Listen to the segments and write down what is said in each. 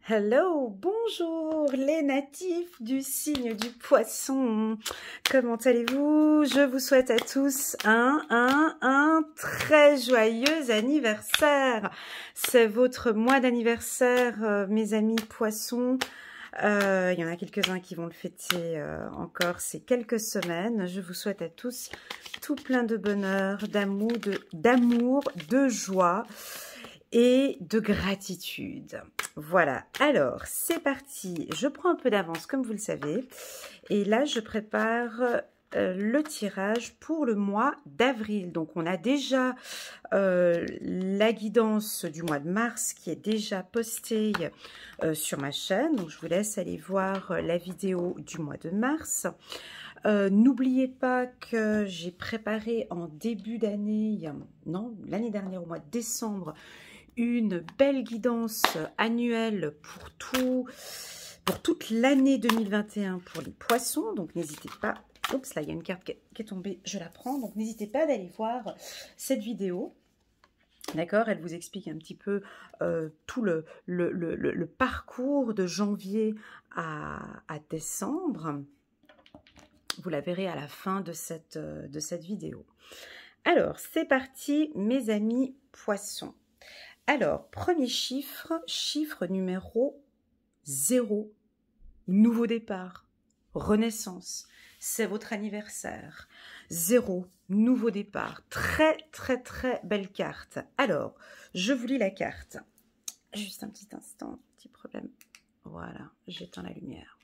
Hello, bonjour les natifs du signe du poisson. Comment allez-vous? Je vous souhaite à tous un très joyeux anniversaire. C'est votre mois d'anniversaire, mes amis poissons. Il y en a quelques-uns qui vont le fêter encore ces quelques semaines. Je vous souhaite à tous tout plein de bonheur, d'amour, de joie et de gratitude. Voilà, alors c'est parti. Je prends un peu d'avance comme vous le savez. Et là, je prépare le tirage pour le mois d'avril. Donc, on a déjà la guidance du mois de mars qui est déjà postée sur ma chaîne. Donc, je vous laisse aller voir la vidéo du mois de mars. N'oubliez pas que j'ai préparé en début d'année, non, l'année dernière au mois de décembre, une belle guidance annuelle pour toute l'année 2021 pour les poissons. Donc, n'hésitez pas. Oups, là, il y a une carte qui est tombée. Je la prends. Donc, n'hésitez pas d'aller voir cette vidéo. D'accord, elle vous explique un petit peu tout le parcours de janvier à décembre. Vous la verrez à la fin de cette vidéo. Alors, c'est parti, mes amis poissons. Alors, premier chiffre, chiffre numéro 0, nouveau départ, renaissance, c'est votre anniversaire. 0, nouveau départ, très belle carte. Alors, je vous lis la carte. Juste un petit instant, petit problème. Voilà, j'éteins la lumière.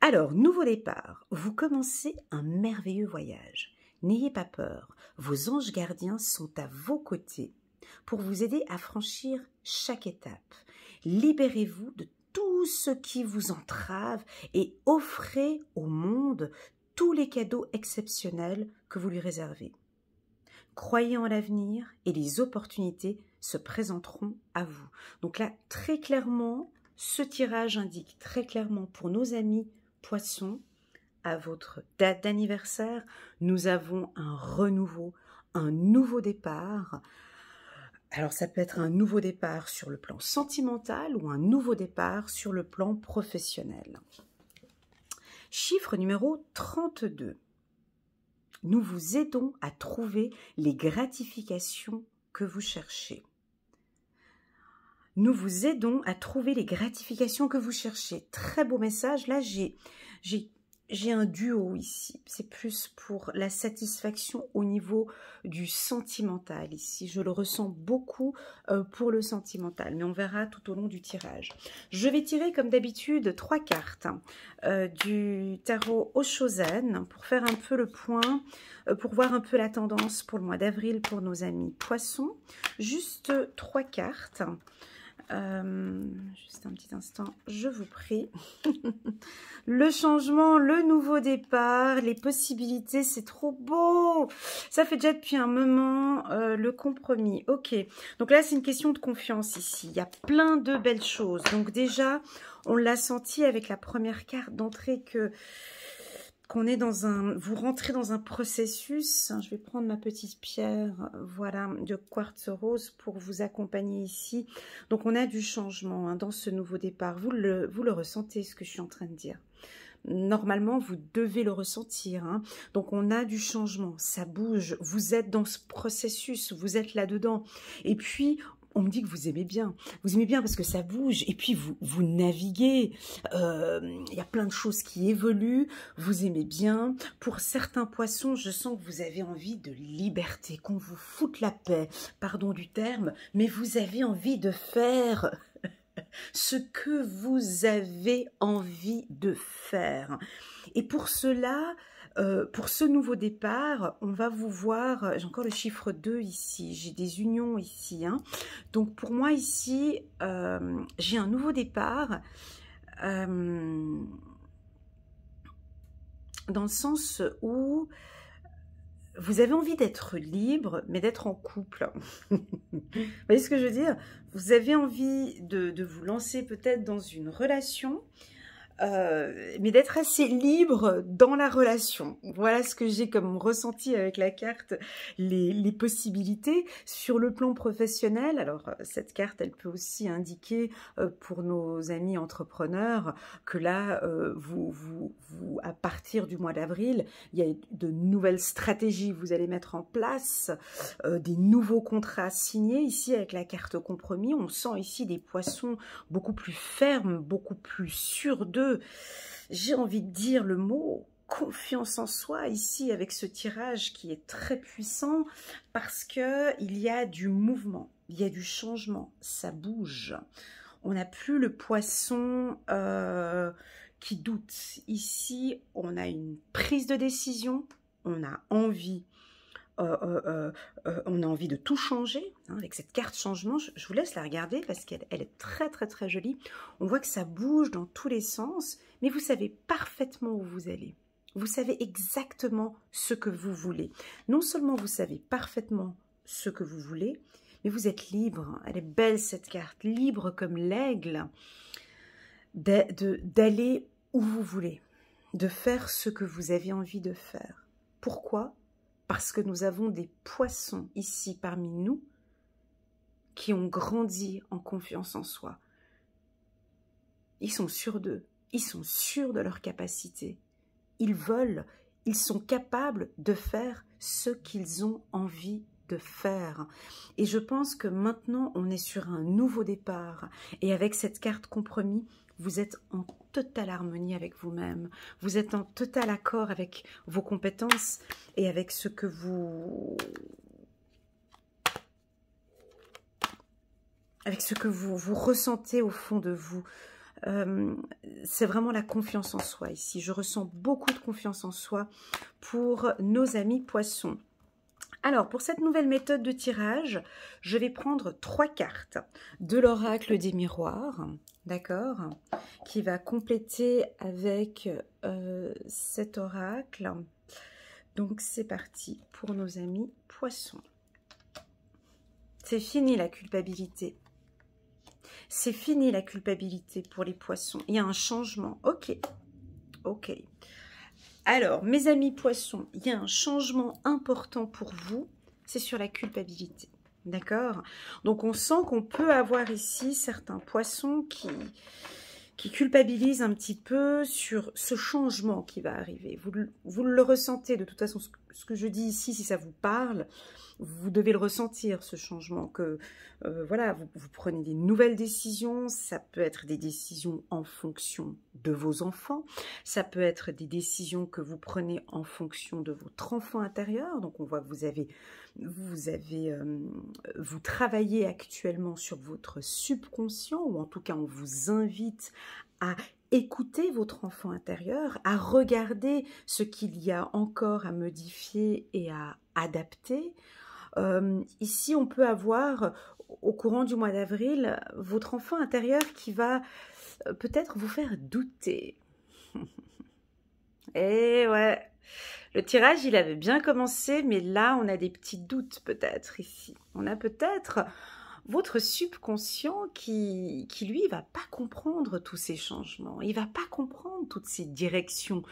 Alors, nouveau départ, vous commencez un merveilleux voyage. N'ayez pas peur, vos anges gardiens sont à vos côtés pour vous aider à franchir chaque étape. Libérez-vous de tout ce qui vous entrave et offrez au monde tous les cadeaux exceptionnels que vous lui réservez. Croyez en l'avenir et les opportunités se présenteront à vous. Donc là, très clairement, ce tirage indique très clairement pour nos amis poissons, à votre date d'anniversaire, nous avons un renouveau, un nouveau départ. Alors, ça peut être un nouveau départ sur le plan sentimental ou un nouveau départ sur le plan professionnel. Chiffre numéro 32. Nous vous aidons à trouver les gratifications que vous cherchez. Nous vous aidons à trouver les gratifications que vous cherchez. Très beau message. Là, j'ai un duo ici, c'est plus pour la satisfaction au niveau du sentimental ici. Je le ressens beaucoup pour le sentimental, mais on verra tout au long du tirage. Je vais tirer comme d'habitude 3 cartes du tarot Oshozen pour faire un peu le point, pour voir un peu la tendance pour le mois d'avril pour nos amis poissons. Juste 3 cartes. Juste un petit instant, je vous prie. Le changement, le nouveau départ, les possibilités, c'est trop beau. Ça fait déjà depuis un moment, le compromis. Ok, donc là, c'est une question de confiance ici. Il y a plein de belles choses. Donc déjà, on l'a senti avec la première carte d'entrée qu'on est dans vous rentrez dans un processus. Je vais prendre ma petite pierre, voilà, de quartz rose pour vous accompagner ici. Donc, on a du changement dans ce nouveau départ. Vous le ressentez, ce que je suis en train de dire. Normalement, vous devez le ressentir. Donc, on a du changement, ça bouge. Vous êtes dans ce processus, vous êtes là-dedans. Et puis, on me dit que vous aimez bien. Vous aimez bien parce que ça bouge. Et puis, vous naviguez. Il y a plein de choses qui évoluent. Vous aimez bien. Pour certains poissons, je sens que vous avez envie de liberté, qu'on vous foute la paix. Pardon du terme, mais vous avez envie de faire ce que vous avez envie de faire. Et pour cela, pour ce nouveau départ, on va vous voir, j'ai encore le chiffre 2 ici, j'ai des unions ici. Donc pour moi ici, j'ai un nouveau départ dans le sens où vous avez envie d'être libre, mais d'être en couple. Vous voyez ce que je veux dire? Vous avez envie de vous lancer peut-être dans une relation mais d'être assez libre dans la relation. Voilà ce que j'ai comme ressenti avec la carte, les possibilités. Sur le plan professionnel, alors cette carte, elle peut aussi indiquer pour nos amis entrepreneurs que là, à partir du mois d'avril, il y a de nouvelles stratégies que vous allez mettre en place, des nouveaux contrats signés. Ici, avec la carte compromis, on sent ici des poissons beaucoup plus fermes, beaucoup plus sûrs d'eux. J'ai envie de dire le mot confiance en soi ici avec ce tirage qui est très puissant parce que il y a du mouvement, il y a du changement, ça bouge. On n'a plus le poisson qui doute. Ici, on a une prise de décision, on a envie. On a envie de tout changer, hein, avec cette carte changement. Je vous laisse la regarder parce qu'elle est très très très jolie. On voit que ça bouge dans tous les sens, mais vous savez parfaitement où vous allez. Vous savez exactement ce que vous voulez. Non seulement vous savez parfaitement ce que vous voulez, mais vous êtes libre. Elle est belle cette carte, libre comme l'aigle, d'aller où vous voulez, de faire ce que vous avez envie de faire. Pourquoi ? Parce que nous avons des poissons ici parmi nous qui ont grandi en confiance en soi. Ils sont sûrs d'eux, ils sont sûrs de leur capacité. Ils veulent, ils sont capables de faire ce qu'ils ont envie de faire. Et je pense que maintenant, on est sur un nouveau départ. Et avec cette carte compromis, vous êtes en totale harmonie avec vous-même. Vous êtes en total accord avec vos compétences et avec ce que vous... vous ressentez au fond de vous. C'est vraiment la confiance en soi ici. Je ressens beaucoup de confiance en soi pour nos amis poissons. Alors, pour cette nouvelle méthode de tirage, je vais prendre 3 cartes de l'oracle des miroirs, d'accord, qui va compléter avec cet oracle. Donc, c'est parti pour nos amis poissons. C'est fini la culpabilité. C'est fini la culpabilité pour les poissons. Il y a un changement. Ok, ok. Alors, mes amis poissons, il y a un changement important pour vous, c'est sur la culpabilité, d'accord? Donc, on sent qu'on peut avoir ici certains poissons qui culpabilisent un petit peu sur ce changement qui va arriver. Vous le ressentez, de toute façon, ce que je dis ici, si ça vous parle, vous devez le ressentir, ce changement, que voilà, vous prenez des nouvelles décisions, ça peut être des décisions en fonction de vos enfants, ça peut être des décisions que vous prenez en fonction de votre enfant intérieur, donc on voit que vous travaillez actuellement sur votre subconscient, ou en tout cas on vous invite à écouter votre enfant intérieur, à regarder ce qu'il y a encore à modifier et à adapter. Ici, on peut avoir, au courant du mois d'avril, votre enfant intérieur qui va peut-être vous faire douter. Et ouais, le tirage, il avait bien commencé, mais là, on a des petits doutes peut-être ici. On a peut-être votre subconscient qui lui, va pas comprendre tous ces changements. Il va pas comprendre toutes ces directions,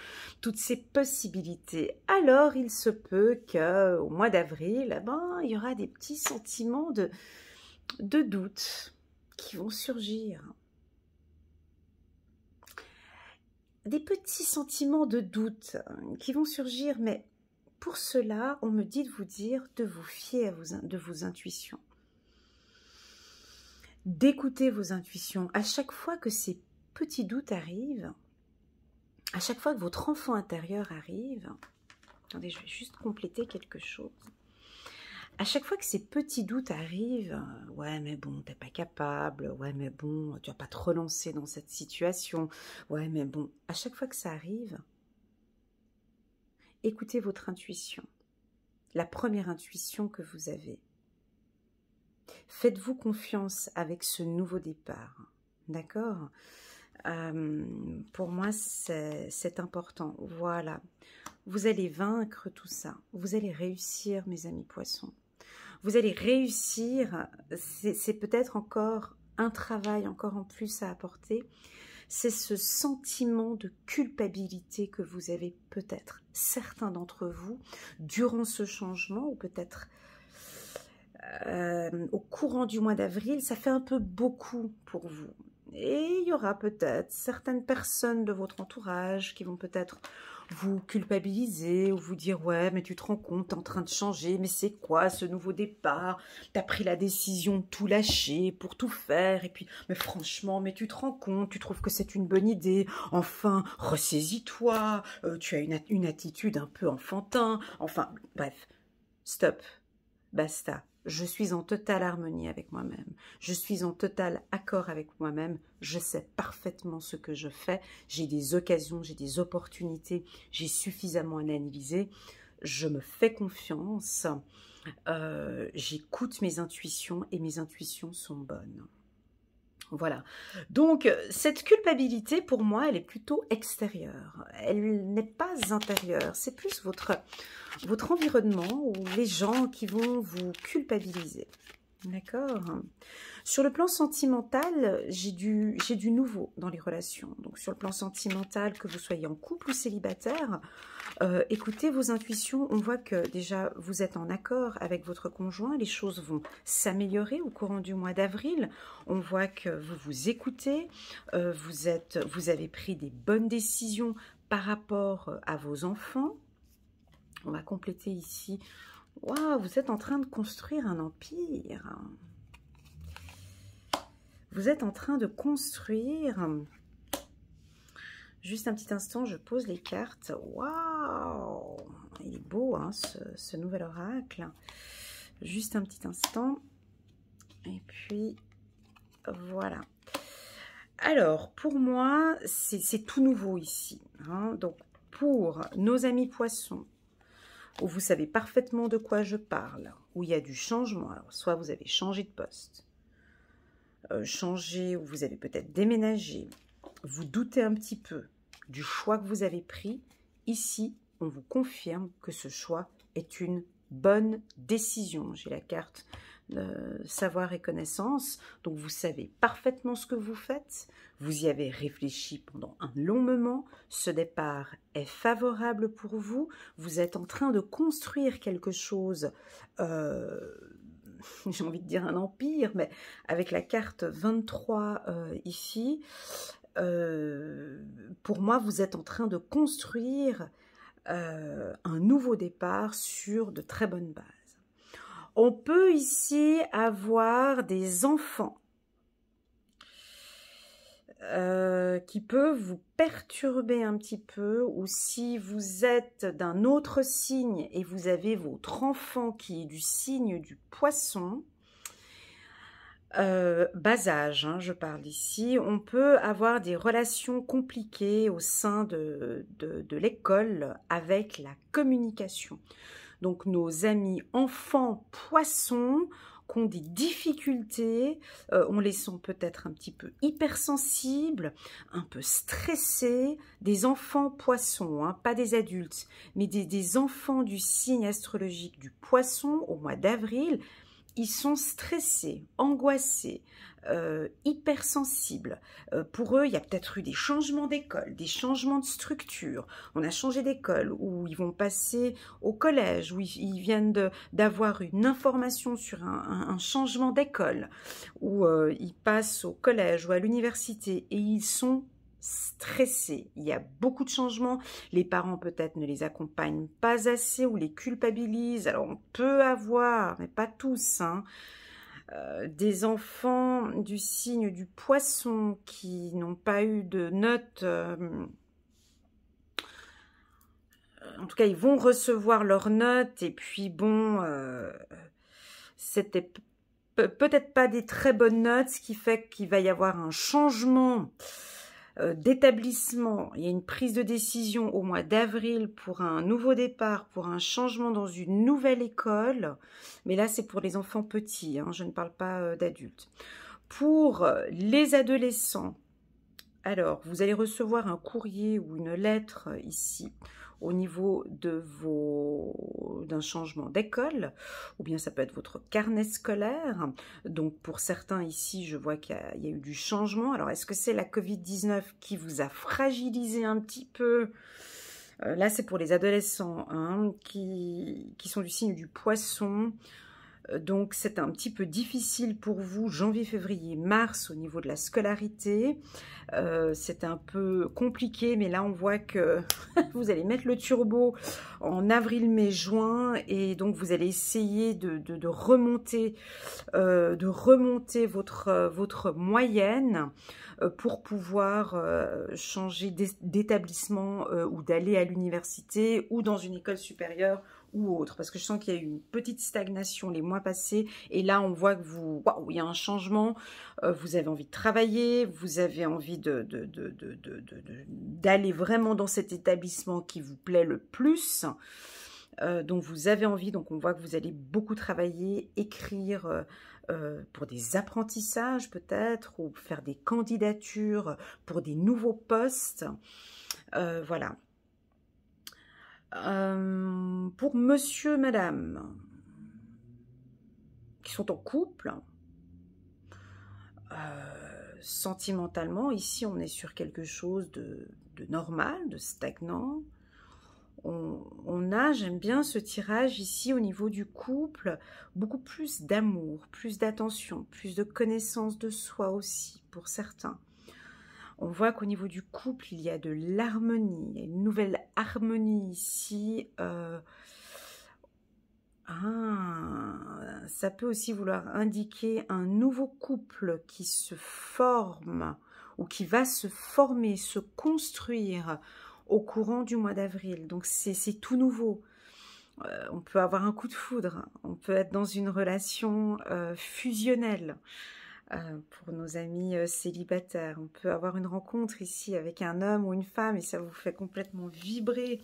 toutes ces possibilités. Alors, il se peut qu'au mois d'avril, ben, il y aura des petits sentiments de doute qui vont surgir. Des petits sentiments de doute qui vont surgir, mais pour cela, on me dit de vous dire de vous fier de vos intuitions. D'écouter vos intuitions. À chaque fois que ces petits doutes arrivent, à chaque fois que votre enfant intérieur arrive, attendez, je vais juste compléter quelque chose. À chaque fois que ces petits doutes arrivent, ouais mais bon, t'es pas capable, ouais mais bon, tu vas pas te relancer dans cette situation, ouais mais bon, à chaque fois que ça arrive, écoutez votre intuition, la première intuition que vous avez. Faites-vous confiance avec ce nouveau départ, d'accord? Pour moi, c'est important. Voilà, vous allez vaincre tout ça. Vous allez réussir, mes amis poissons. Vous allez réussir. C'est peut-être encore un travail encore en plus à apporter. c'est ce sentiment de culpabilité que vous avez peut-être, certains d'entre vous, durant ce changement, ou peut-être au courant du mois d'avril, ça fait un peu beaucoup pour vous. Et il y aura peut-être certaines personnes de votre entourage qui vont peut-être vous culpabiliser ou vous dire « Ouais, mais tu te rends compte, t'es en train de changer, mais c'est quoi ce nouveau départ? T'as pris la décision de tout lâcher pour tout faire, et puis, mais franchement, mais tu te rends compte, tu trouves que c'est une bonne idée, enfin, ressaisis-toi, tu as une attitude un peu enfantin, enfin, bref, stop, basta. Je suis en totale harmonie avec moi-même. Je suis en total accord avec moi-même. Je sais parfaitement ce que je fais. J'ai des occasions, j'ai des opportunités. J'ai suffisamment analysé. Je me fais confiance. J'écoute mes intuitions et mes intuitions sont bonnes. Voilà. Donc, cette culpabilité, pour moi, elle est plutôt extérieure. Elle n'est pas intérieure. C'est plus votre environnement ou les gens qui vont vous culpabiliser. D'accord? Sur le plan sentimental, j'ai du nouveau dans les relations. Donc, sur le plan sentimental, que vous soyez en couple ou célibataire, écoutez vos intuitions. On voit que déjà, vous êtes en accord avec votre conjoint. Les choses vont s'améliorer au courant du mois d'avril. On voit que vous vous écoutez. Vous avez pris des bonnes décisions par rapport à vos enfants. On va compléter ici. Waouh, vous êtes en train de construire un empire. Vous êtes en train de construire... Juste un petit instant, je pose les cartes. Waouh, il est beau, hein, ce nouvel oracle. Juste un petit instant. Et puis, voilà. Alors, pour moi, c'est tout nouveau ici. Hein. Donc, pour nos amis poissons, où vous savez parfaitement de quoi je parle, où il y a du changement. Alors, soit vous avez changé de poste, changé, ou vous avez peut-être déménagé, vous doutez un petit peu du choix que vous avez pris. Ici, on vous confirme que ce choix est une bonne décision. J'ai la carte savoir et connaissance, donc vous savez parfaitement ce que vous faites, vous y avez réfléchi pendant un long moment, ce départ est favorable pour vous, vous êtes en train de construire quelque chose, j'ai envie de dire un empire, mais avec la carte 23 ici, pour moi vous êtes en train de construire un nouveau départ sur de très bonnes bases. On peut ici avoir des enfants qui peuvent vous perturber un petit peu, ou si vous êtes d'un autre signe et vous avez votre enfant qui est du signe du poisson, bas âge, hein, je parle ici, on peut avoir des relations compliquées au sein de l'école avec la communication. Donc, nos amis enfants poissons qui ont des difficultés, on les sent peut-être un petit peu hypersensibles, un peu stressés, des enfants poissons, hein, pas des adultes, mais des enfants du signe astrologique du poisson au mois d'avril. Ils sont stressés, angoissés, hypersensibles. Pour eux, il y a peut-être eu des changements d'école, des changements de structure. On a changé d'école, ou ils vont passer au collège, où ils viennent d'avoir une information sur un changement d'école, ou ils passent au collège ou à l'université, et ils sont stressés. Il y a beaucoup de changements. Les parents peut-être ne les accompagnent pas assez ou les culpabilisent. Alors on peut avoir, mais pas tous, hein, des enfants du signe du poisson qui n'ont pas eu de notes. En tout cas, ils vont recevoir leurs notes et puis bon, c'était peut-être pas des très bonnes notes, ce qui fait qu'il va y avoir un changement d'établissement. Il y a une prise de décision au mois d'avril pour un nouveau départ, pour un changement dans une nouvelle école. Mais là, c'est pour les enfants petits, hein, je ne parle pas d'adultes. Pour les adolescents, Alors, vous allez recevoir un courrier ou une lettre ici au niveau de d'un changement d'école, ou bien ça peut être votre carnet scolaire. Donc pour certains ici, je vois qu'il y a eu du changement. Alors est-ce que c'est la Covid-19 qui vous a fragilisé un petit peu? Là c'est pour les adolescents hein, qui sont du signe du poisson. Donc c'est un petit peu difficile pour vous, janvier, février, mars au niveau de la scolarité. C'est un peu compliqué, mais là on voit que vous allez mettre le turbo en avril, mai, juin, et donc vous allez essayer de remonter votre moyenne pour pouvoir changer d'établissement ou d'aller à l'université ou dans une école supérieure ou autre, parce que je sens qu'il y a eu une petite stagnation les mois passés, et là on voit que waouh, il y a un changement, vous avez envie de travailler, vous avez envie d'aller vraiment dans cet établissement qui vous plaît le plus, donc vous avez envie, donc on voit que vous allez beaucoup travailler, écrire pour des apprentissages peut-être, ou faire des candidatures pour des nouveaux postes, voilà. Pour monsieur, madame, qui sont en couple, sentimentalement, ici on est sur quelque chose de normal, de stagnant. On a, j'aime bien ce tirage ici au niveau du couple, beaucoup plus d'amour, plus d'attention, plus de connaissance de soi aussi pour certains. On voit qu'au niveau du couple, il y a de l'harmonie, il y a une nouvelle harmonie ici. Ça peut aussi vouloir indiquer un nouveau couple qui se forme ou qui va se former, se construire au courant du mois d'avril. Donc c'est tout nouveau. On peut avoir un coup de foudre, on peut être dans une relation fusionnelle. Pour nos amis célibataires, on peut avoir une rencontre ici avec un homme ou une femme et ça vous fait complètement vibrer.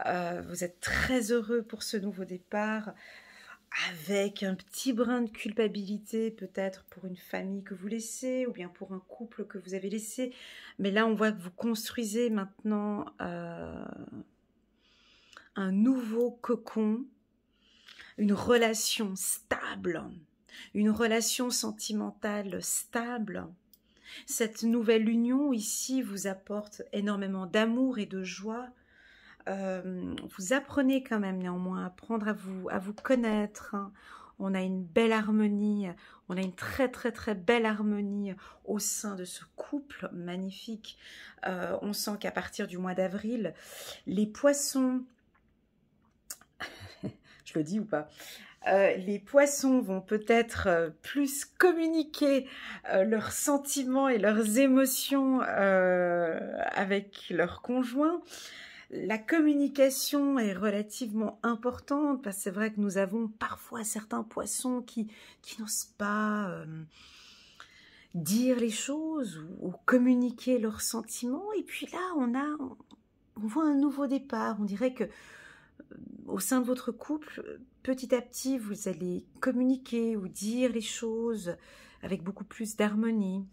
Vous êtes très heureux pour ce nouveau départ, avec un petit brin de culpabilité peut-être pour une famille que vous laissez ou bien pour un couple que vous avez laissé. Mais là, on voit que vous construisez maintenant un nouveau cocon, une relation stable, une relation sentimentale stable. Cette nouvelle union ici vous apporte énormément d'amour et de joie. Vous apprenez quand même néanmoins à apprendre à vous connaître. Hein. On a une belle harmonie, on a une très belle harmonie au sein de ce couple magnifique. On sent qu'à partir du mois d'avril, les poissons, je le dis ou pas? Les poissons vont peut-être plus communiquer leurs sentiments et leurs émotions avec leur conjoint. La communication est relativement importante parce que c'est vrai que nous avons parfois certains poissons qui n'osent pas dire les choses ou communiquer leurs sentiments. Et puis là, on voit un nouveau départ. On dirait que au sein de votre couple, petit à petit, vous allez communiquer ou dire les choses avec beaucoup plus d'harmonie.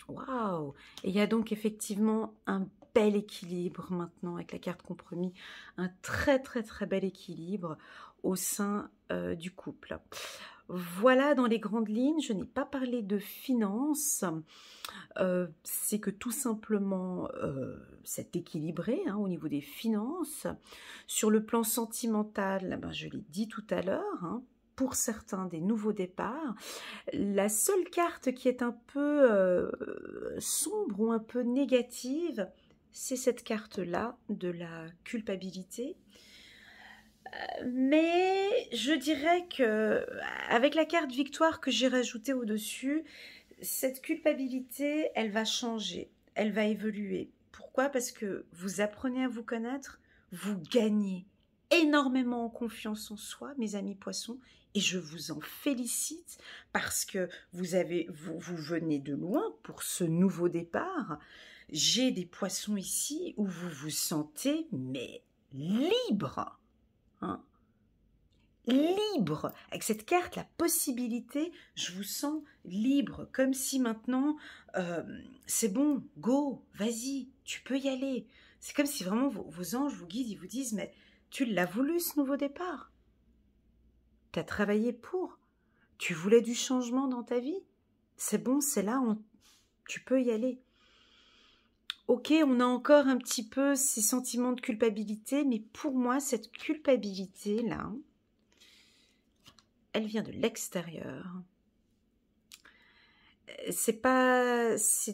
Waouh! Et il y a donc effectivement un bel équilibre maintenant avec la carte compromis, un très bel équilibre au sein du couple. Voilà dans les grandes lignes. Je n'ai pas parlé de finances, c'est que tout simplement c'est équilibré hein, au niveau des finances. Sur le plan sentimental, ben, je l'ai dit tout à l'heure, hein, pour certains des nouveaux départs. La seule carte qui est un peu sombre ou un peu négative, c'est cette carte-là de la culpabilité. Mais je dirais que avec la carte victoire que j'ai rajoutée au-dessus, cette culpabilité, elle va changer, elle va évoluer. Pourquoi? Parce que vous apprenez à vous connaître, vous gagnez énormément en confiance en soi, mes amis poissons, et je vous en félicite parce que vous venez de loin pour ce nouveau départ. J'ai des poissons ici où vous vous sentez mais libre. Hein? libre. Avec cette carte, la possibilité, je vous sens libre, comme si maintenant, c'est bon, go, vas-y, tu peux y aller. C'est comme si vraiment vos anges vous guident, ils vous disent, mais tu l'as voulu ce nouveau départ. Tu as travaillé pour. Tu voulais du changement dans ta vie. C'est bon, c'est là, tu peux y aller. Ok, on a encore un petit peu ces sentiments de culpabilité, mais pour moi, cette culpabilité-là, elle vient de l'extérieur. C'est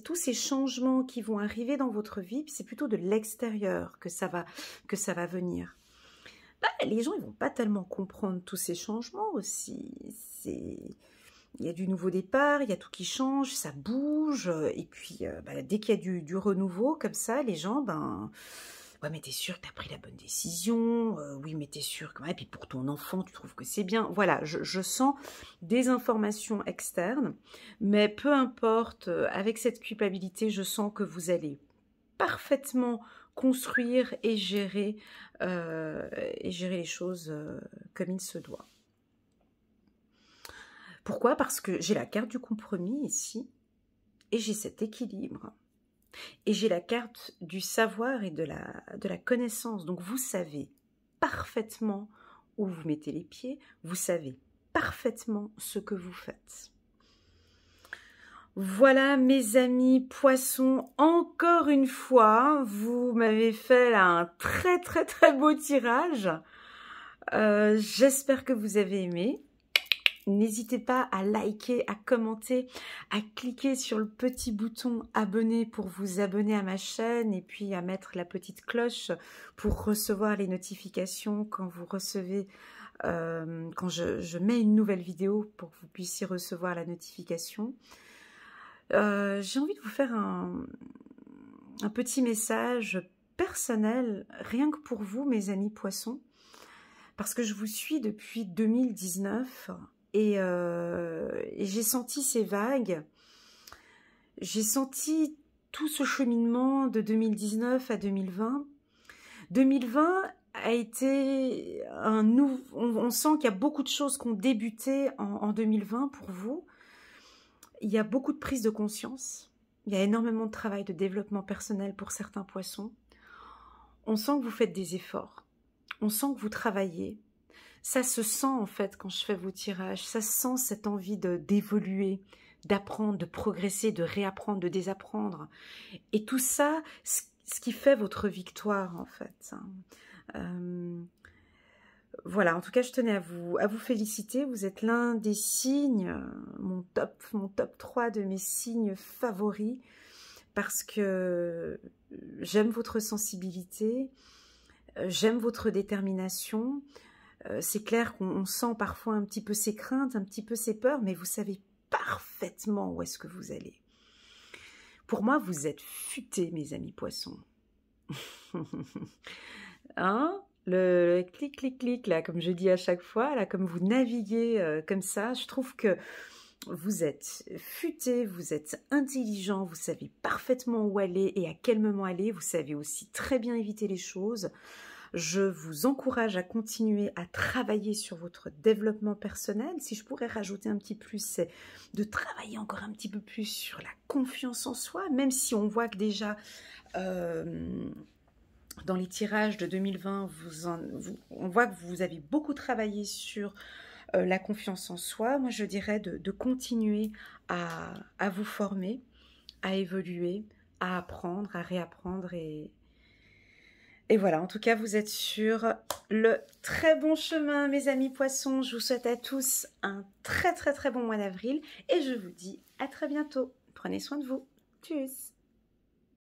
tous ces changements qui vont arriver dans votre vie, c'est plutôt de l'extérieur que ça va venir. Les gens, ils vont pas tellement comprendre tous ces changements aussi. Il y a du nouveau départ, il y a tout qui change, ça bouge, et puis dès qu'il y a du renouveau, comme ça, les gens, ouais, mais t'es sûr que t'as pris la bonne décision, oui, mais t'es sûr que... Et puis pour ton enfant, tu trouves que c'est bien. Voilà, je sens des informations externes, mais peu importe, avec cette culpabilité, je sens que vous allez parfaitement construire et gérer les choses comme il se doit. Pourquoi? Parce que j'ai la carte du compromis ici, et j'ai cet équilibre. Et j'ai la carte du savoir et de la connaissance. Donc vous savez parfaitement où vous mettez les pieds, vous savez parfaitement ce que vous faites. Voilà mes amis poissons, encore une fois, vous m'avez fait là, un très beau tirage. J'espère que vous avez aimé. N'hésitez pas à liker, à commenter, à cliquer sur le petit bouton abonner pour vous abonner à ma chaîne et puis à mettre la petite cloche pour recevoir les notifications quand vous recevez, quand je mets une nouvelle vidéo pour que vous puissiez recevoir la notification. J'ai envie de vous faire un petit message personnel, rien que pour vous mes amis poissons, parce que je vous suis depuis 2019 et j'ai senti ces vagues, j'ai senti tout ce cheminement de 2019 à 2020. 2020 a été un nouveau... On sent qu'il y a beaucoup de choses qui ont débuté en 2020 pour vous. Il y a beaucoup de prise de conscience. Il y a énormément de travail de développement personnel pour certains poissons. On sent que vous faites des efforts. On sent que vous travaillez. Ça se sent en fait quand je fais vos tirages. Ça se sent cette envie d'évoluer, d'apprendre, de progresser, de réapprendre, de désapprendre. Et tout ça, ce qui fait votre victoire en fait. Voilà, en tout cas, je tenais à vous féliciter. Vous êtes l'un des signes, mon top 3 de mes signes favoris, parce que j'aime votre sensibilité, j'aime votre détermination. C'est clair qu'on sent parfois un petit peu ses craintes, un petit peu ses peurs, mais vous savez parfaitement où est-ce que vous allez. Pour moi, vous êtes futés, mes amis poissons. Hein? Le clic, clic, clic, là, comme je dis à chaque fois, là, comme vous naviguez comme ça, je trouve que vous êtes futé, vous êtes intelligent, vous savez parfaitement où aller et à quel moment aller, vous savez aussi très bien éviter les choses. Je vous encourage à continuer à travailler sur votre développement personnel. Si je pourrais rajouter un petit plus, c'est de travailler encore un petit peu plus sur la confiance en soi, même si on voit que déjà... dans les tirages de 2020, on voit que vous avez beaucoup travaillé sur la confiance en soi. Moi, je dirais de continuer à vous former, à évoluer, à apprendre, à réapprendre. Et voilà, en tout cas, vous êtes sur le très bon chemin, mes amis poissons. Je vous souhaite à tous un très bon mois d'avril et je vous dis à très bientôt. Prenez soin de vous. Tchuss!